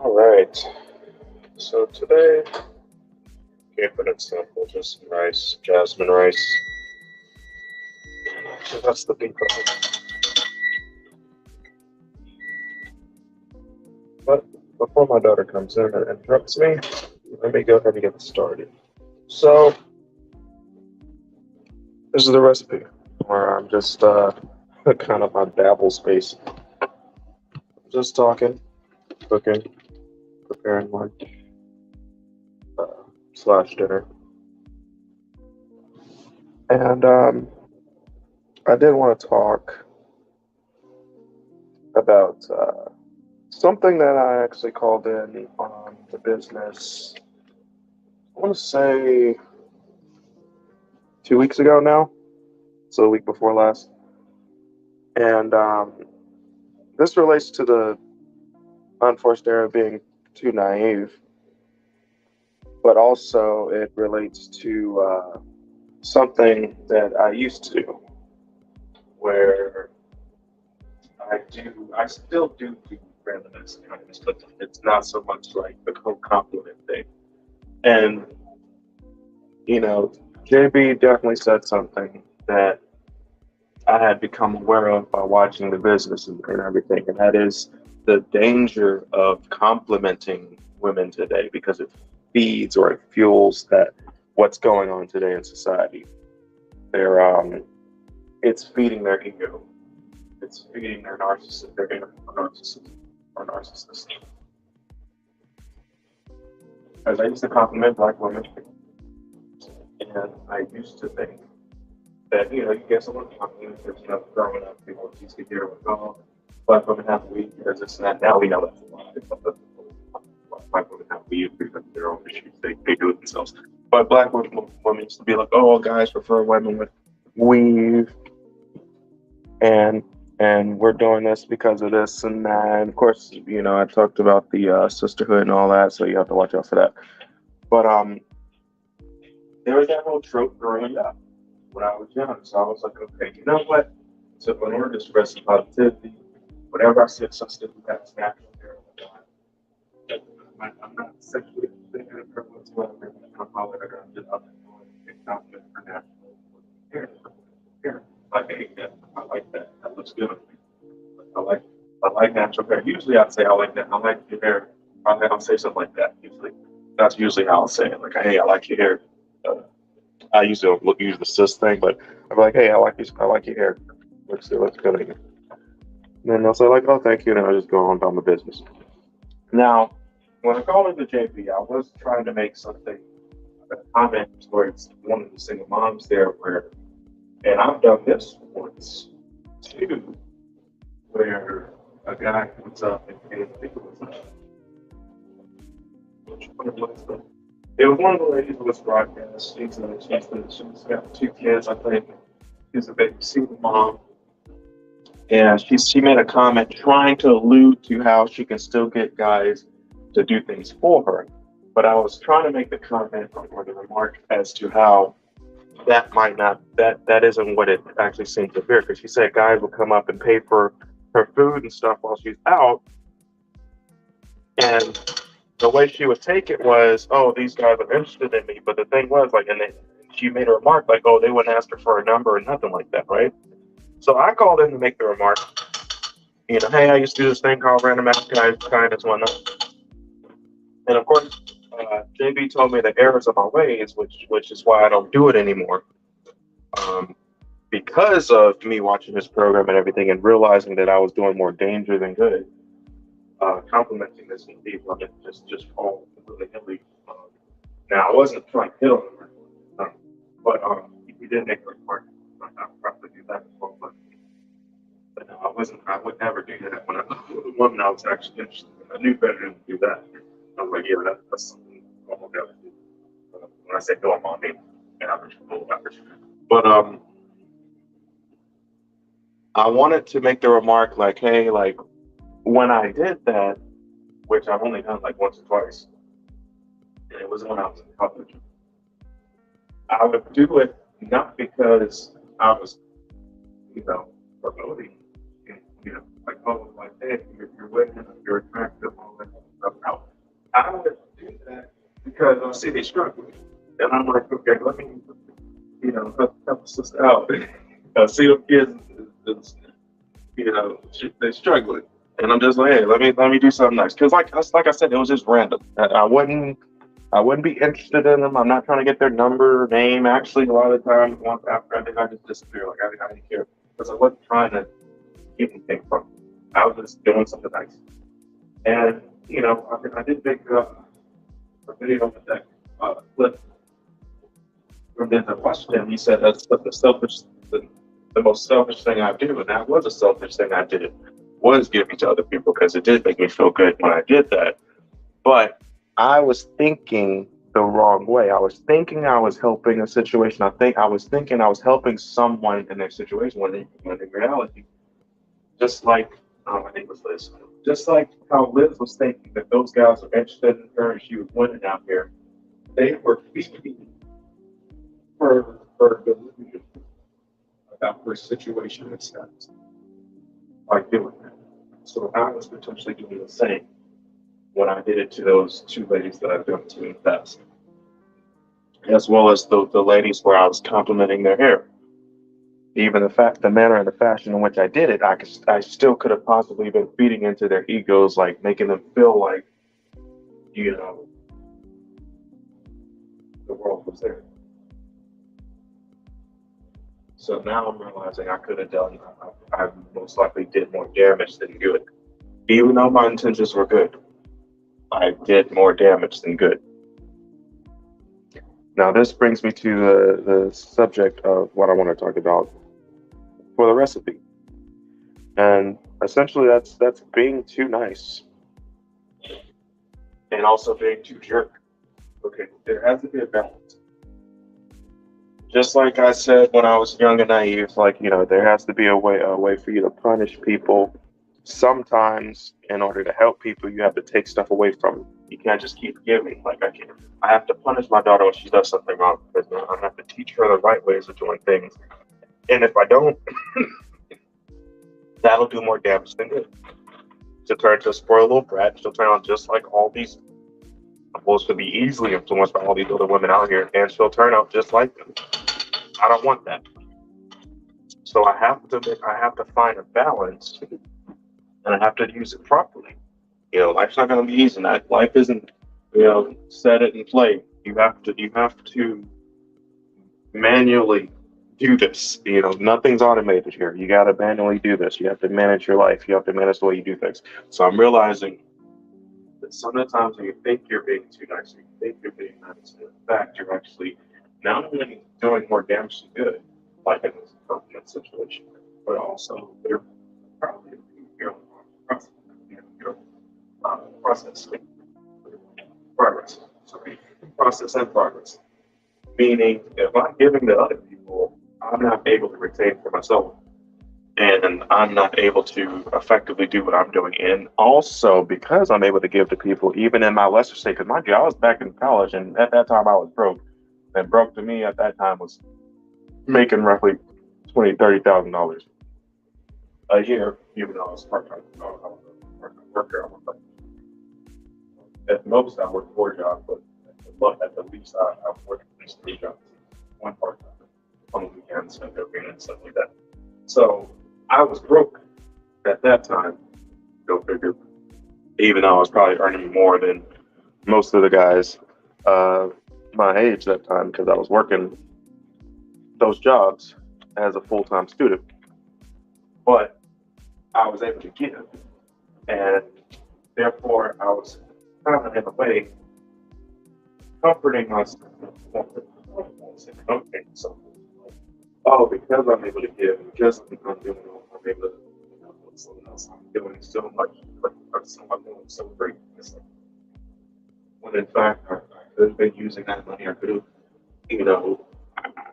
All right. So today, keeping it simple, just some rice, jasmine rice. So that's the beef of it. But before my daughter comes in and interrupts me, let me go ahead and get started. So this is the recipe where I'm just kind of on dabble space, just talking, cooking, preparing lunch uh, slash dinner, and I did want to talk about something that I actually called in on the business. I want to say 2 weeks ago now, so the week before last, and this relates to the unforced error being too naive, but also it relates to something that I used to do, where I still do random acts of kindness, but it's not so much like the whole compliment thing. And JB definitely said something that I had become aware of by watching the business and everything, and that is the danger of complimenting women today because it feeds or it fuels that what's going on today in society. They're it's feeding their ego. It's feeding their inner narcissist. As I used to compliment black women, and I used to think that you get someone compliment because growing up people used to hear like, oh, black women have weed because it's not. Now we know that's a lie. Black women have weed because of their own issues. They do it themselves. But black women used to be like, oh, guys prefer women with weave, and we're doing this because of this and that. And of course, I talked about the sisterhood and all that, so you have to watch out for that. But there was that whole trope growing up when I was young. So I was like, okay, you know what? So in order to express some positivity, whatever I said, something that's natural there. I'm not sexually thinking of her whatsoever. I'm not calling her. I'm just compliment her natural hair. Like, hey, I like that. That looks good on me. I like I like natural hair. Usually I'd say I like that. I like your hair. I'll say something like that. Usually that's usually how I'll say it. Like, hey, I like your hair. Uh, I usually don't use the sis thing, but I'm like, hey, I like your hair. Looks good on you. And then they'll say like, oh, thank you, and I'll just go on about my business. Now, when I called into JP, I was trying to make something a comment towards one of the single moms there, where, and I've done this once too, where a guy comes up and I think it was which one it was, but it was one of the ladies who was broadcast. She's got 2 kids, I think. She's a big single mom, and she made a comment trying to allude to how she can still get guys to do things for her. But I was trying to make the comment or the remark as to how that might not that isn't what it actually seems to appear, because she said guys will come up and pay for her food and stuff while she's out, and the way she would take it was, oh, these guys are interested in me. But the thing was, like, and then she made a remark like, oh, they wouldn't ask her for a number or nothing like that, right? So I called in to make the remark, hey, I used to do this thing called random act of kindness, whatnot. And of course, JB told me the errors of my ways, which is why I don't do it anymore. Um, because of me watching his program and everything and realizing that I was doing more danger than good, complimenting this in people, and it just fall completely illegal. Now I wasn't trying to hit on him, but he did make a remark. I probably do that before, but no, I wasn't. I would never do that when I with a woman I was actually interested in. I knew better than to do that. I was like, yeah, that's something normal guys do. When I say normal, I mean average, full average. But I wanted to make the remark like, hey, like when I did that, which I've only done like once or twice, and it was when I was in college. I would do it not because I was, promoting, like, oh, like, hey, you're winning, you're attractive, all that stuff. I because I see they struggling, and I'm like, okay, let me, help the sister out. I see them kids, is, they're struggling, and I'm just like, hey, let me do something nice, because like I said, it was just random. I wouldn't be interested in them. I'm not trying to get their number or name. Actually, a lot of the time, once after I think I just disappear. Like I didn't care because I wasn't trying to get anything from them. I was just doing something nice. And I did make a video with that clip from Denzel Washington. He said that's the most selfish thing I do, and that was a selfish thing I did, was giving to other people because it did make me feel good when I did that. But I was thinking the wrong way. I was thinking I was helping a situation. I was thinking I was helping someone in their situation when in reality, just like I think it was Liz, just like how Liz was thinking that those guys were interested in her and she was winning out here, they were feeding her delusion about her situation and status by doing that. So I was potentially doing the same when I did it to those two ladies that I've done to in the past, as well as the ladies where I was complimenting their hair. Even the manner and the fashion in which I did it, I still could have possibly been feeding into their egos, like making them feel like, you know, the world was there. So now I'm realizing I could have done, I most likely did more damage than good. Even though my intentions were good, I did more damage than good. Now, this brings me to the subject of what I want to talk about for the recipe. And essentially, that's being too nice and also being too jerk. Okay, there has to be a balance. Just like I said when I was young and naive, like there has to be a way for you to punish people. Sometimes, in order to help people, you have to take stuff away from them. You can't just keep giving. Like I can, I have to punish my daughter when she does something wrong because I have to teach her the right ways of doing things. And if I don't, that'll do more damage than good. To turn to a spoiled little brat, she'll turn out just like all these. Well, she'll be easily influenced by all these other women out here, and she'll turn out just like them. I don't want that. So I have to find a balance, and I have to use it properly. Life's not going to be easy. Life isn't, set it and play. You have to manually do this. Nothing's automated here. You got to manually do this. You have to manage your life. You have to manage the way you do things. So I'm realizing that some of the times when you think you're being too nice, or you think you're being nice, in fact, you're actually not only doing more damage than good, like in this conflict situation, but also they're probably your process, your process, progress. Sorry, process and progress. Meaning, if I'm giving to other people, I'm not able to retain for myself, and I'm not able to effectively do what I'm doing. And also, because I'm able to give to people, even in my lesser state, because mind you, I was back in college, and at that time I was broke, and broke to me at that time was making roughly $20,000, $30,000 a year, even though I was part-time. I was a part-time worker. I was like, at most, I worked 4 jobs, but at the least, I worked at least 3 jobs, one part-time, on the weekends and everything and stuff like that. So I was broke at that time, go figure, even though I was probably earning more than most of the guys my age that time because I was working those jobs as a full-time student. But I was able to give, and therefore I was kind of in a way comforting myself. Comforting myself. Oh, because I'm able to give, because I'm doing all, I'm able to, something else. I'm doing so much, I'm doing so great. When in fact, I could have been using that money. I could have,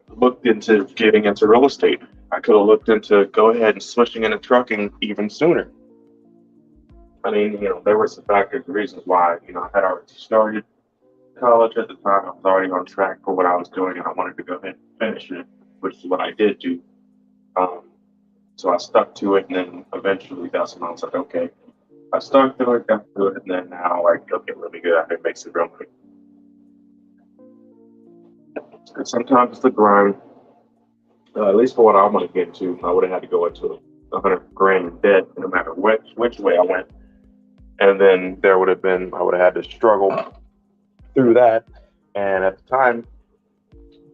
looked into getting into real estate. I could have looked into go ahead and switching into trucking even sooner. I mean, there were some factors, reasons why, I had already started college at the time. I was already on track for what I was doing, and I wanted to go ahead and finish it, which is what I did do. Um, so I stuck to it, and then eventually that's when I was like, okay, I stuck to it, got to it, and then now, like, okay, let me get out here and make some real money. And sometimes it's the grind. At least for what I want to get to, I would have had to go into 100 grand in debt no matter which way I went. And then there would have been, I would have had to struggle through that. And at the time,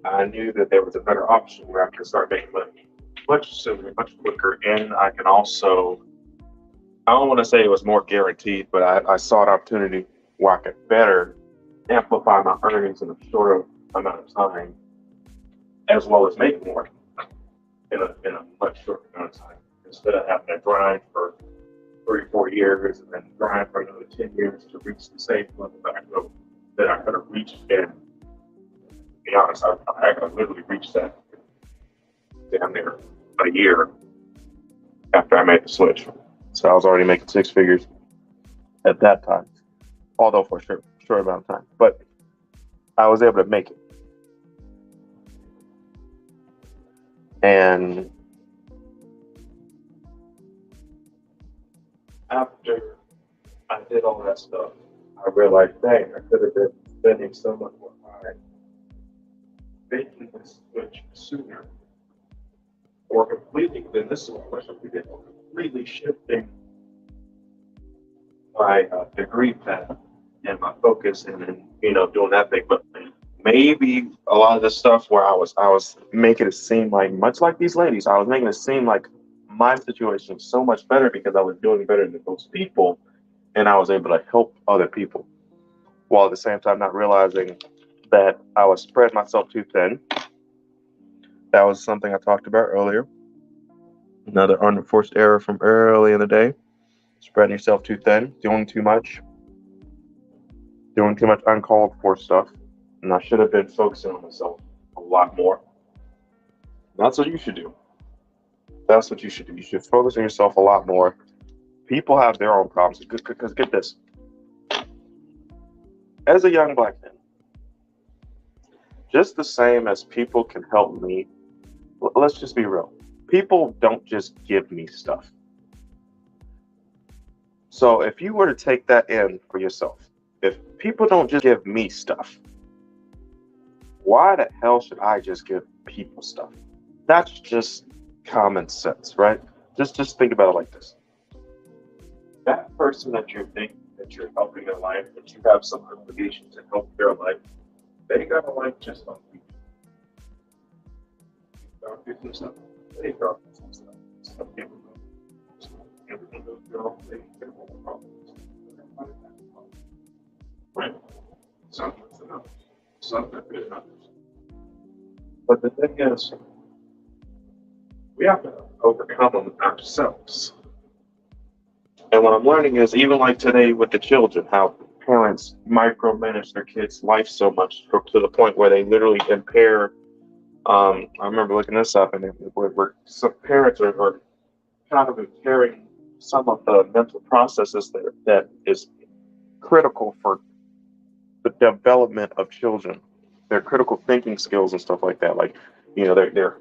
I knew that there was a better option where I could start making money much sooner, much quicker. And I can also, I don't want to say it was more guaranteed, but I saw an opportunity where I could better amplify my earnings in a shorter amount of time, as well as make more in a much shorter amount of time. Instead of having to grind for 3 or 4 years and then grind for another 10 years to reach the same level that I could have reached. And to be honest, I could have literally reached that down there a year after I made the switch. So I was already making six figures at that time, although for a short amount of time. But I was able to make it. And after I did all that stuff, I realized, dang, I could have been spending so much more time making this switch sooner, or completely, then this is what question we did, or completely shifting my degree path and my focus and doing that thing. But maybe a lot of the stuff where I was making it seem like, much like these ladies, I was making it seem like my situation was so much better because I was doing better than those people, and I was able to help other people, while at the same time not realizing that I was spreading myself too thin. That was something I talked about earlier. Another unenforced error from early in the day: spreading yourself too thin, doing too much uncalled for stuff. And I should have been focusing on myself a lot more. That's what you should do. That's what you should do. You should focus on yourself a lot more. People have their own problems. Because get this, as a young black man, just the same as people can help me, let's just be real. People don't just give me stuff. So if you were to take that in for yourself, if people don't just give me stuff, why the hell should I just give people stuff? That's just common sense, right? Just think about it like this. That person that you think that you're helping in life, that you have some obligation to help their life, they got a life just like you. Don't do some stuff. They got some stuff. Some people don't. Everyone goes their own thing. Their own problems. Right? Some with enough. Some are good enough. But the thing is, we have to overcome them ourselves. And what I'm learning is, even like today with the children, how parents micromanage their kids' life so much to the point where they literally impair. I remember looking this up, and where some parents are kind of impairing some of the mental processes that is critical for the development of children, their critical thinking skills and stuff like that. Like, they're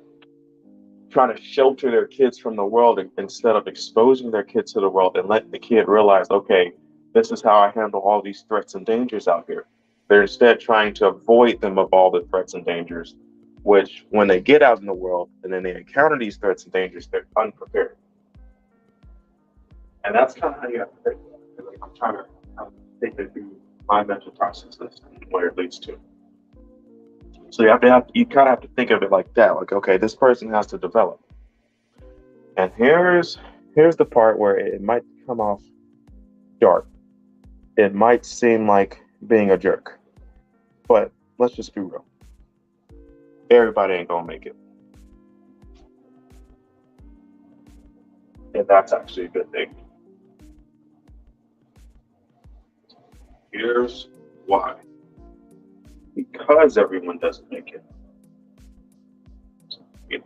trying to shelter their kids from the world instead of exposing their kids to the world and letting the kid realize, okay, this is how I handle all these threats and dangers out here. They're instead trying to avoid them of all the threats and dangers, which when they get out in the world and then they encounter these threats and dangers, they're unprepared. And that's kind of how you have to think about it. I'm trying to think it through my mental processes and where it leads to. So you kind of have to think of it like that. Like, okay, this person has to develop. And here's the part where it might come off dark. It might seem like being a jerk. But let's just be real. Everybody ain't gonna make it. And that's actually a good thing. Here's why. Because everyone doesn't make it.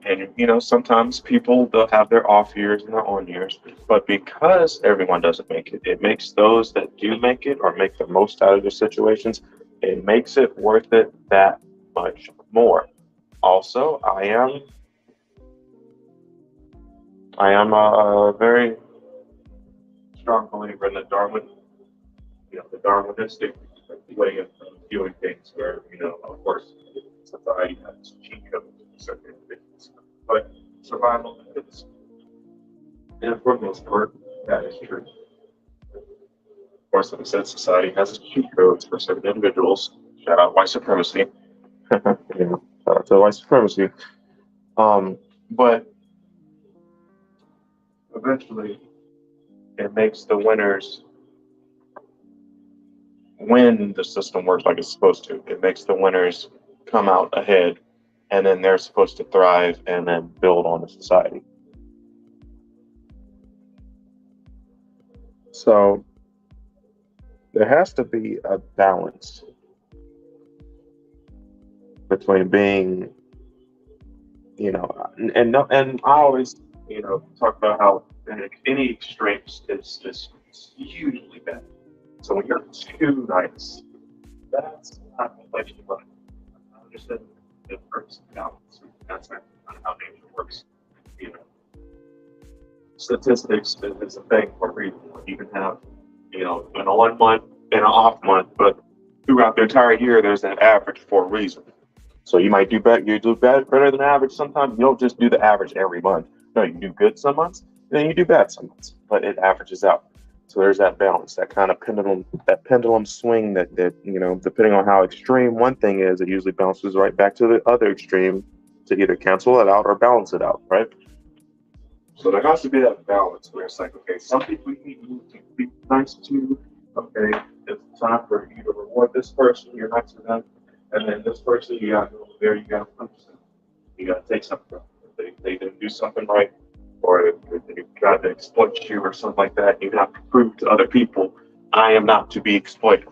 And sometimes people, they'll have their off years and their on years, but because everyone doesn't make it, it makes those that do make it or make the most out of their situations, it makes it worth it that much more. Also, I am a very strong believer in the Darwinistic way of viewing things, where of course society has cheat codes for certain individuals, but survival methods, and for the most part, that is true. Of course, like I said, society has its cheat codes for certain individuals. Shout out white supremacy. Yeah, shout out to white supremacy. Um, but eventually, it makes the winners when the system works like it's supposed to. It makes the winners come out ahead, and then they're supposed to thrive and then build on the society. So there has to be a balance between being, and I always, talk about how any extremes is usually bad. So when you're too nice, that's not what you want. I understand the first balance. That's not how nature works. You know, statistics is a thing for a reason. You can have, an on month and an off month, but throughout the entire year, there's an average for a reason. So you might do better. You do better than average sometimes. You don't just do the average every month. No, you do good some months, and then you do bad some months. But it averages out. So there's that balance, that pendulum swing that depending on how extreme one thing is, it usually bounces right back to the other extreme to either cancel it out or balance it out, right? So there has to be that balance where it's like, okay, some people you need to be nice to. Okay, it's time for you to reward this person. You're nice to them, and then this person you got to go there. You got to punish them. You got to take something from them. If they didn't do something right, or if they tried to exploit you or something like that, you have to prove to other people, I am not to be exploited.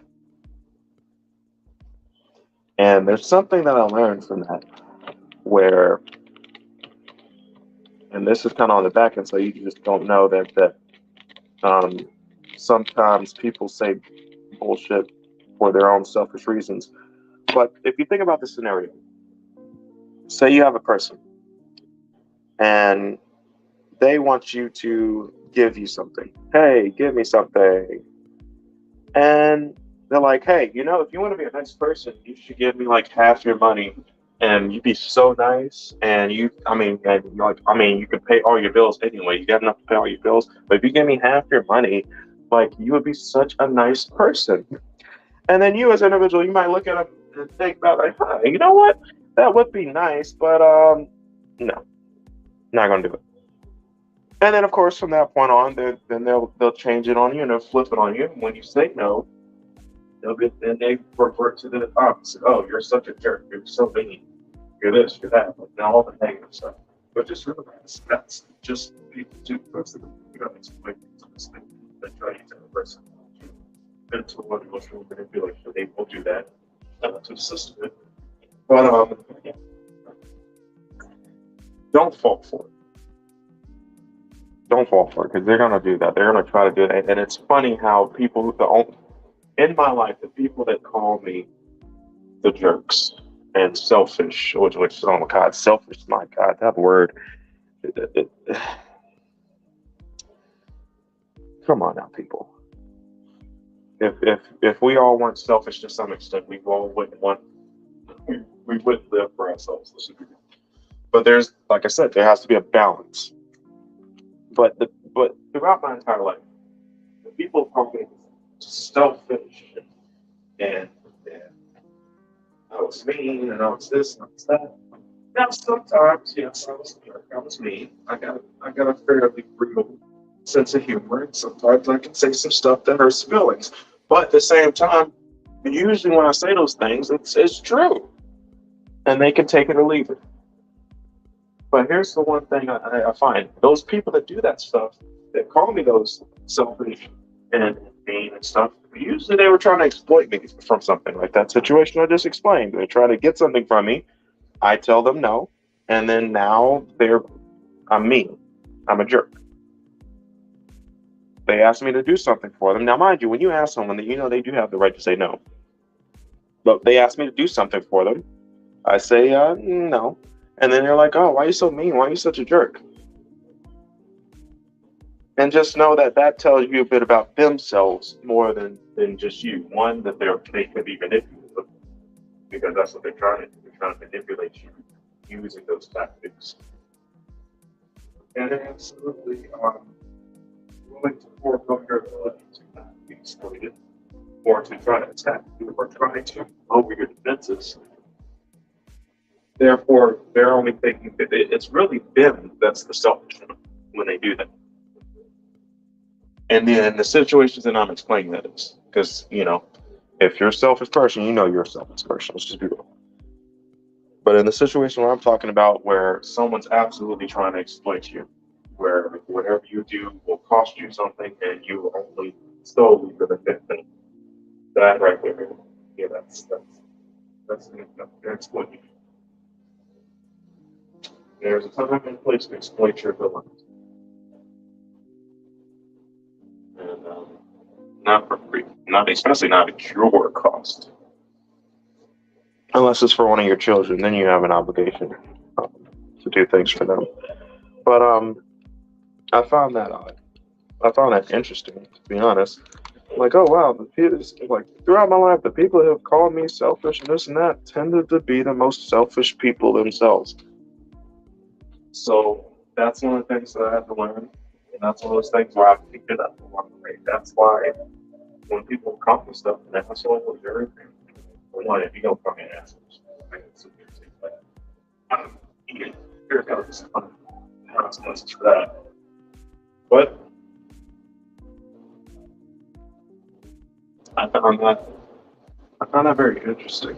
And there's something that I learned from that, where, and this is kind of on the back end, so you just don't know that sometimes people say bullshit for their own selfish reasons. But if you think about the scenario, say you have a person and they want you to give you something. Hey, give me something. And they're like, hey, if you want to be a nice person, you should give me like half your money and you'd be so nice. And you can pay all your bills anyway. You got enough to pay all your bills. But if you give me half your money, like, you would be such a nice person. And then you as an individual, you might look at them and think about like, you know what? That would be nice, but no, not gonna do it. And then, of course, from that point on, then they'll change it on you and they'll flip it on you. And when you say no, then they revert to the opposite. Oh, you're such a jerk. You're so mean. You're this. You're that. Like, now all the negative stuff. But just realize that's just people do. You don't explain to this thing. They try to use a person. Mental and emotional manipulation. They will do that to the system. But yeah. Don't fall for it. Don't fall for it because they're gonna do that. They're gonna try to do it, and it's funny how in my life, the people that call me the jerks and selfish, which oh my god, selfish, my god, that word. Come on now, people. If we all weren't selfish to some extent, we wouldn't live for ourselves. But there's, like I said, there has to be a balance. But throughout my entire life, the people call me selfish and I was mean and I was this and I was that. Now sometimes, yes, I was a jerk. I was mean. I got a fairly brutal sense of humor, and sometimes I can say some stuff that hurts feelings. But at the same time, usually when I say those things, it's true, and they can take it or leave it. But here's the one thing I find: those people that do that stuff, that call me those selfish and mean and stuff, usually they were trying to exploit me from something, like that situation I just explained. They're trying to get something from me. I tell them no, and then now I'm mean. I'm a jerk. They ask me to do something for them. Now, mind you, when you ask someone that they do have the right to say no, but they ask me to do something for them, I say no, and then they're like, "Oh, why are you so mean? Why are you such a jerk?" And just know that tells you a bit about themselves more than just you. One, that they could be manipulative because that's what they're trying kind of manipulate you using those tactics. And they're absolutely willing to forego your ability to not be exploited or to try to attack you or try to lower your defenses. Therefore, they're only thinking that it's really them that's the selfish one when they do that. And then the situations that I'm explaining that is because, if you're a selfish person, you're a selfish person. Let's just be real. But in the situation where I'm talking about where someone's absolutely trying to exploit you, where whatever you do will cost you something and you will only solely benefit them, that right there, yeah, that's they're exploiting you. There's a time and place to exploit your villains. And not for free. Not especially not at your cost. Unless it's for one of your children, then you have an obligation to do things for them. But I found that odd. I found that interesting, to be honest. Like, oh wow, like throughout my life, the people who have called me selfish and this and that tended to be the most selfish people themselves. So that's one of the things that I had to learn, and that's one of those things where I picked it up along the way. That's why when people call me stuff, an asshole or everything, or one, if you don't call me an asshole, here goes some consequences for that. But I found that very interesting.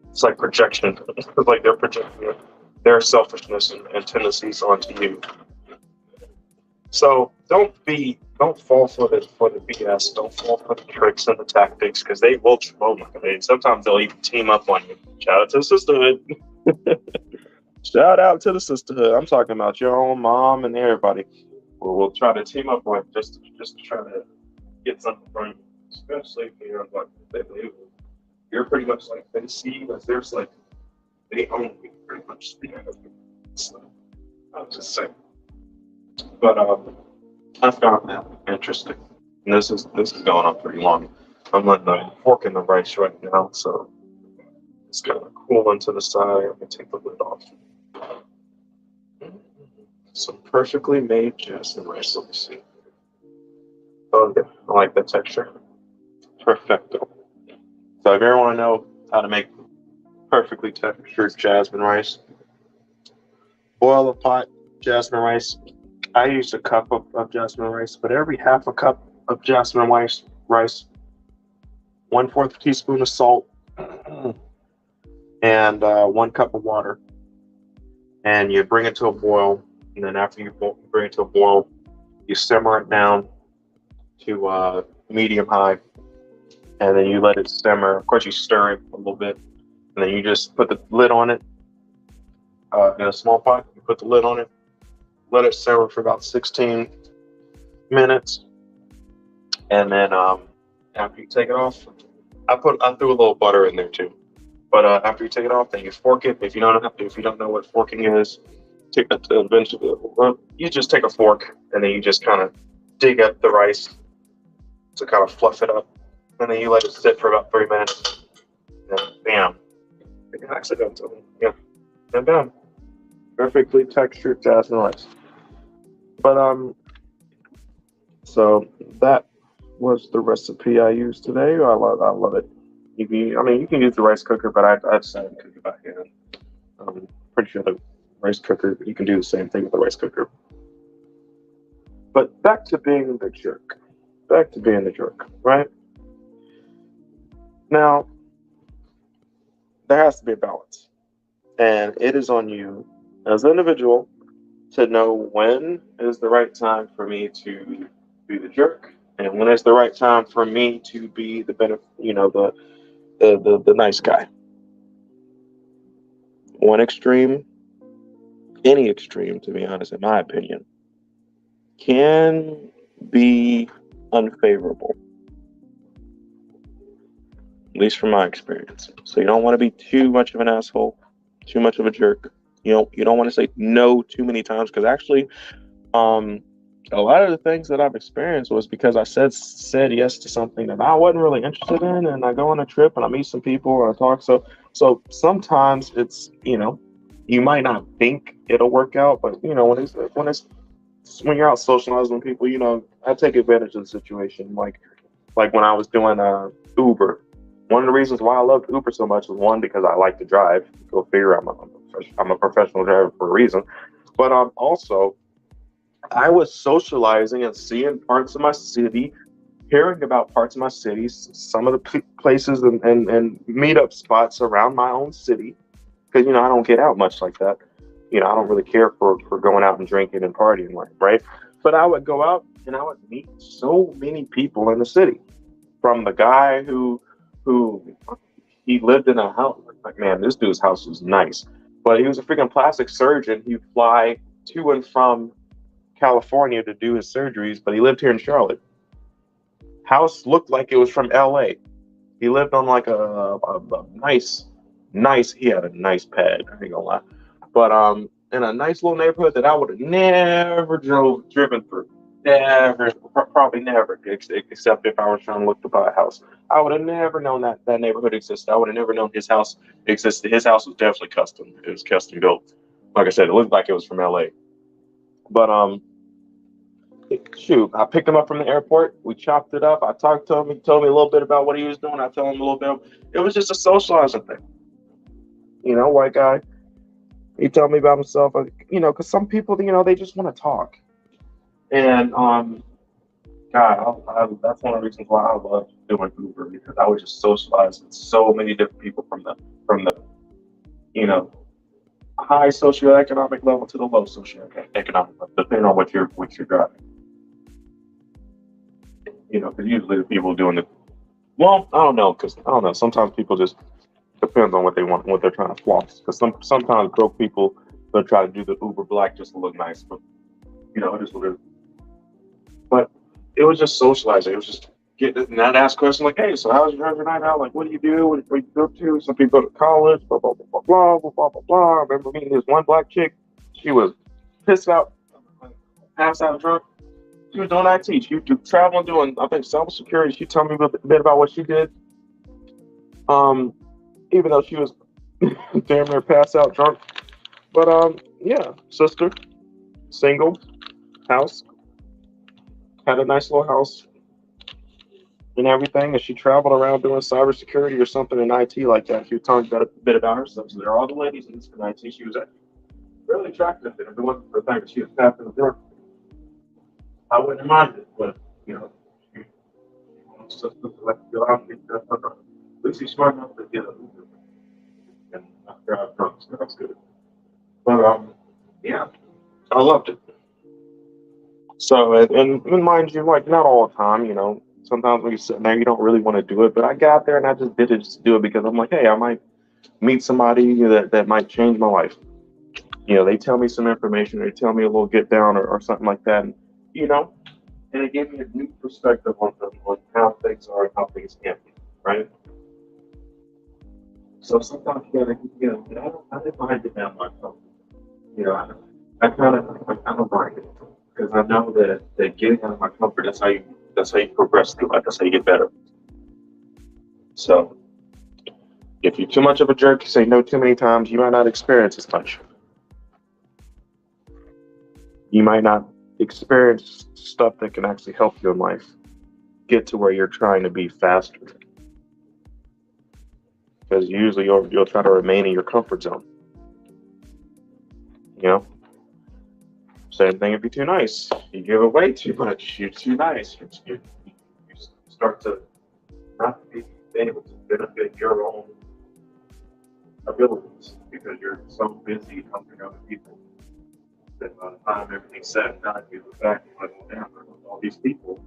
It's like projection. It's like they're projecting their selfishness and tendencies onto you. So don't fall for the BS. Don't fall for the tricks and the tactics because they will troll. I mean, sometimes they'll even team up on you. Shout out to the sisterhood. Shout out to the sisterhood. I'm talking about your own mom and everybody. We'll try to team up with just to try to get something from you, especially if you're like they believe you're pretty much like they see as there's like they own you pretty much. So I'm just saying. But I found that interesting. And this is going on pretty long. I'm letting the fork in the rice right now, so it's gonna cool into the side. I'm gonna take the lid off. Some perfectly made jasmine rice. Let me see. Oh yeah, I like that texture. Perfecto. So if you ever want to know how to make perfectly textured jasmine rice, boil a pot jasmine rice. I use a cup of jasmine rice, but every half a cup of jasmine rice, 1/4 teaspoon of salt, and 1 cup of water. And you bring it to a boil. And then after you bring it to a boil, you simmer it down to medium high. And then you let it simmer. Of course, you stir it a little bit. And then you just put the lid on it in a small pot. You put the lid on it. Let it simmer for about 16 minutes. And then after you take it off, I threw a little butter in there too. But after you take it off, then you fork it. If you don't know what forking is, you just take a fork and then you just kind of dig up the rice to kind of fluff it up, and then you let it sit for about 3 minutes. And then, bam, accidentally, yeah, and bam, perfectly textured jasmine rice. But so that was the recipe I used today. I love it. You can use the rice cooker, but I decided to cook it by hand. Pretty sure the rice cooker, you can do the same thing with the rice cooker. But back to being the jerk. Right? Now, there has to be a balance. And it is on you as an individual to know when is the right time for me to be the jerk and when is the right time for me to be the the nice guy. One extreme, any extreme, to be honest, in my opinion, can be unfavorable, at least from my experience. So you don't want to be too much of an asshole, too much of a jerk. You don't want to say no too many times because actually, A lot of the things that I've experienced was because I said yes to something that I wasn't really interested in, and I go on a trip and I meet some people or I talk. So sometimes it's you might not think it'll work out, but when you're out socializing with people, I take advantage of the situation. Like when I was doing Uber. One of the reasons why I loved Uber so much was one because I like to drive. Go figure, I'm a professional driver for a reason. But also I was socializing and seeing parts of my city, hearing about parts of my cities, some of the places and meetup spots around my own city. Because I don't get out much like that. I don't really care for going out and drinking and partying, like right. But I would go out and I would meet so many people in the city. From the guy who he lived in a house. Like, man, this dude's house was nice, but he was a freaking plastic surgeon. He'd fly to and from California to do his surgeries, but he lived here in Charlotte. House looked like it was from LA. He lived on like a nice. He had a nice pad. I ain't gonna lie, but in a nice little neighborhood that I would have never driven through. Never, probably never, except if I was trying to look to buy a house. I would have never known that neighborhood existed. I would have never known his house existed. His house was definitely custom. It was custom built. Like I said, it looked like it was from LA. But shoot, I picked him up from the airport. We chopped it up. I talked to him. He told me a little bit about what he was doing. I told him a little bit. It was just a socializing thing. White guy. He told me about himself. Because some people, they just want to talk. And God, that's one of the reasons why I love doing Uber because I would just socialize with so many different people from the you know high socioeconomic level to the low socioeconomic level, depending on what you're driving. Because usually the people doing the well, I don't know, because I don't know. Sometimes people just depends on what they want, what they're trying to floss. Because sometimes broke people they'll try to do the Uber Black just to look nice, but it is what it is. But it was just socializing. It was just getting and I'd ask questions like, "Hey, so how's your night out? Like, what do you do? What do you go to?" Some people go to college, blah blah blah blah blah blah blah blah. I remember meeting this one black chick. She was pissed out, passed out drunk. She was doing IT. She was traveling, doing I think cybersecurity. She told me a bit about what she did. Um, Even though she was damn near passed out drunk. But yeah, sister, single, house, had a nice little house and everything, and she traveled around doing cybersecurity or something in IT like that. She was telling me a bit about herself. So there are all the ladies in IT. She was actually really attractive, and if it wasn't for the fact that she was passing drunk, I wouldn't have minded. But she wants to like to go out and get that. At least she's smart enough to get a Uber and not drive drunk, so that's good. But yeah, I loved it. So, and mind you, like not all the time, sometimes when you're sitting there, you don't really want to do it. But I got out there and I just did it just to do it because I'm like, hey, I might meet somebody that might change my life. They tell me some information, they tell me a little get down or something like that, and you know, and it gave me a new perspective on how things are and how things can be, right? So sometimes I didn't mind getting out of my comfort. I kind of mind it because I know that getting out of my comfort that's how you progress through life. That's how you get better. So if you're too much of a jerk, you say no too many times, you might not experience as much. You might not experience stuff that can actually help you in life get to where you're trying to be faster. Because usually you'll try to remain in your comfort zone. You know, same thing if you're too nice. You give away too much. You're too nice. You start to not be able to benefit your own abilities because you're so busy helping other people that by the time everything's said and done, you look back and like, well, damn, there was all these people,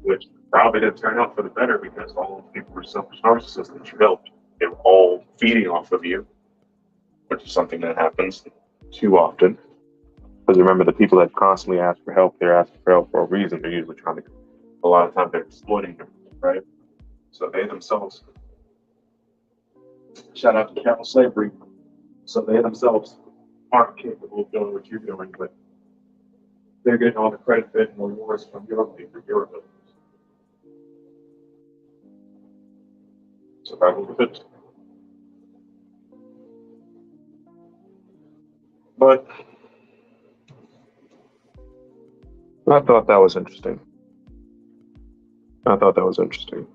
which probably didn't turn out for the better because all those people were selfish narcissists that you helped. They were all feeding off of you, which is something that happens too often. Because remember, the people that constantly ask for help, they're asking for help for a reason. They're usually trying to, a lot of times, they're exploiting them, right? So they themselves, shout out to chattel slavery, so they themselves aren't capable of doing what you're doing, but they're getting all the credit and rewards from your abilities. Survival of the fittest. But I thought that was interesting. I thought that was interesting.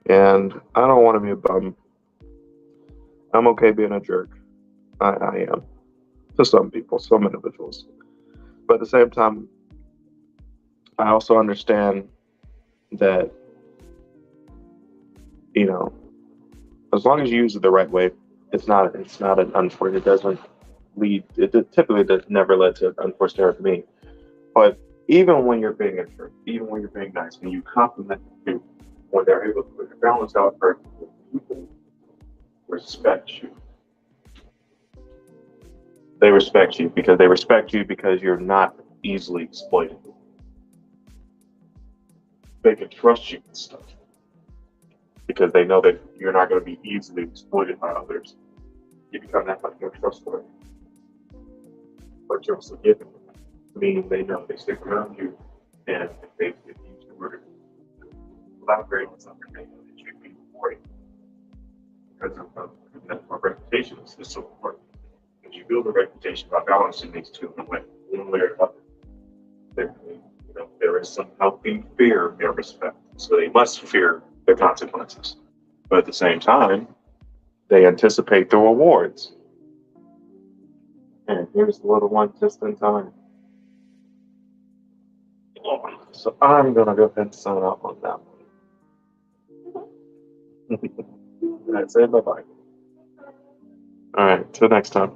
And I don't want to be a bum. I'm okay being a jerk. I am. To some people, some individuals. But at the same time, I also understand that, you know, as long as you use it the right way, it's not an unfortunate. It doesn't lead. It typically does never led to unforced error for me. But even when you're being a jerk, even when you're being nice, when you compliment people, when they're able to put your balance out perfectly, people respect you. They respect you because you're not easily exploited. They can trust you with stuff because they know that you're not going to be easily exploited by others. You become that much more trustworthy. But you're also given, meaning they know they stick around you, and if you were to collaborate on something, they know that you'd be rewarded because of that's what reputation is so important. If you build a reputation by balancing these two in one way or another, there is some healthy fear and respect. So they must fear the consequences. But at the same time, they anticipate the rewards. And here's the little one just in time. So I'm going to go ahead and sign off on that one. That's it. Bye bye. All right. Till next time.